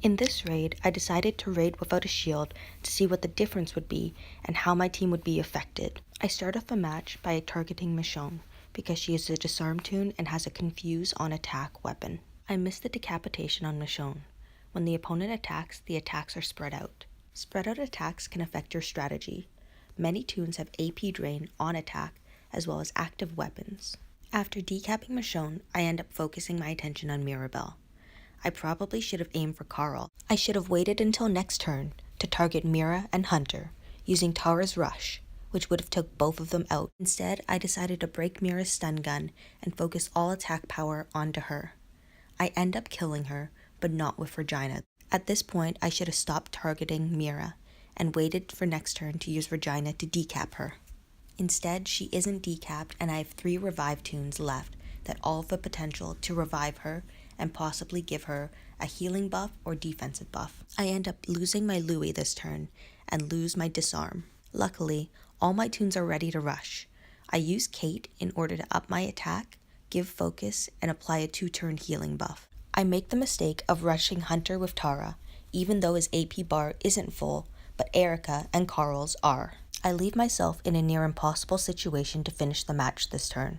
In this raid, I decided to raid without a shield to see what the difference would be and how my team would be affected. I start off the match by targeting Michonne because she is a disarm toon and has a confuse on attack weapon. I missed the decapitation on Michonne. When the opponent attacks, the attacks are spread out. Spread out attacks can affect your strategy. Many toons have AP drain on attack as well as active weapons. After decapping Michonne, I end up focusing my attention on Mirabelle. I probably should have aimed for Carl. I should have waited until next turn to target Mira and Hunter using Tara's rush, which would have took both of them out. Instead, I decided to break Mira's stun gun and focus all attack power onto her. I end up killing her, but not with Regina. At this point, I should have stopped targeting Mira and waited for next turn to use Regina to decap her. Instead, she isn't decapped and I have 3 revive toons left that all have the potential to revive her and possibly give her a healing buff or defensive buff. I end up losing my Louis this turn and lose my disarm. Luckily, all my toons are ready to rush. I use Kate in order to up my attack, give focus, and apply a 2-turn healing buff. I make the mistake of rushing Hunter with Tara, even though his AP bar isn't full, but Erica and Carl's are. I leave myself in a near impossible situation to finish the match this turn.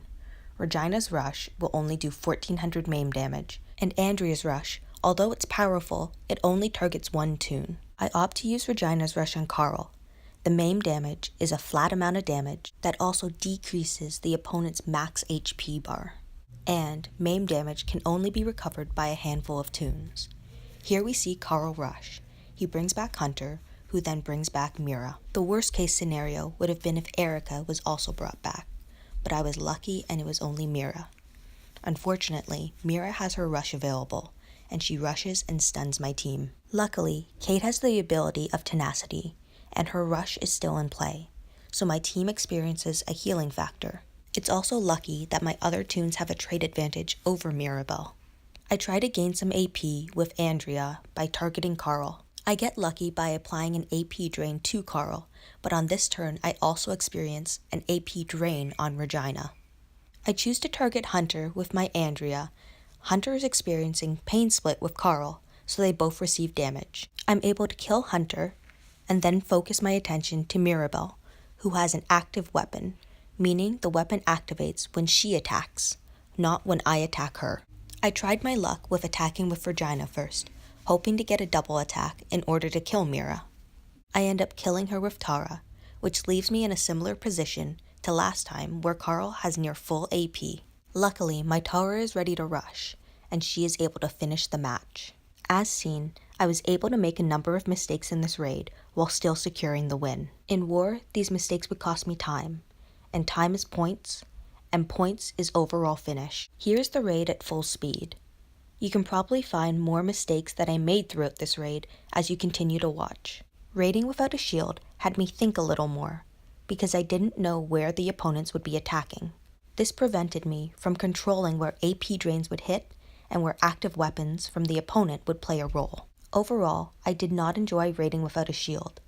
Regina's rush will only do 1400 maim damage, and Andrea's rush, although it's powerful, it only targets 1 toon. I opt to use Regina's rush on Carl. The maim damage is a flat amount of damage that also decreases the opponent's max HP bar, and maim damage can only be recovered by a handful of toons. Here we see Carl rush. He brings back Hunter, who then brings back Mira. The worst case scenario would have been if Erica was also brought back, but I was lucky and it was only Mira. Unfortunately, Mira has her rush available, and she rushes and stuns my team. Luckily, Kate has the ability of tenacity, and her rush is still in play, so my team experiences a healing factor. It's also lucky that my other toons have a trade advantage over Mirabelle. I try to gain some AP with Andrea by targeting Carl. I get lucky by applying an AP drain to Carl, but on this turn I also experience an AP drain on Regina. I choose to target Hunter with my Andrea. Hunter is experiencing pain split with Carl, so they both receive damage. I'm able to kill Hunter and then focus my attention to Mirabelle, who has an active weapon, meaning the weapon activates when she attacks, not when I attack her. I tried my luck with attacking with Regina first, hoping to get a double attack in order to kill Mira. I end up killing her with Tara, which leaves me in a similar position to last time where Carl has near full AP. Luckily, my Tara is ready to rush, and she is able to finish the match. As seen, I was able to make a number of mistakes in this raid while still securing the win. In war, these mistakes would cost me time, and time is points, and points is overall finish. Here's the raid at full speed. You can probably find more mistakes that I made throughout this raid as you continue to watch. Raiding without a shield had me think a little more, because I didn't know where the opponents would be attacking. This prevented me from controlling where AP drains would hit and where active weapons from the opponent would play a role. Overall, I did not enjoy raiding without a shield.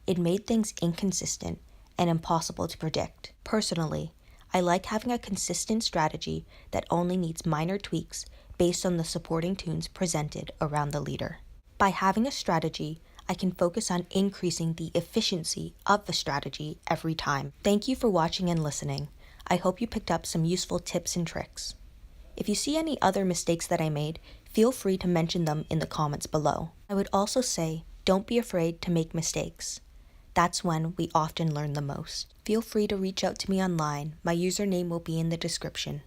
It made things inconsistent and impossible to predict. Personally, I like having a consistent strategy that only needs minor tweaks based on the supporting toons presented around the leader. By having a strategy, I can focus on increasing the efficiency of the strategy every time. Thank you for watching and listening. I hope you picked up some useful tips and tricks. If you see any other mistakes that I made, feel free to mention them in the comments below. I would also say, don't be afraid to make mistakes. That's when we often learn the most. Feel free to reach out to me online. My username will be in the description.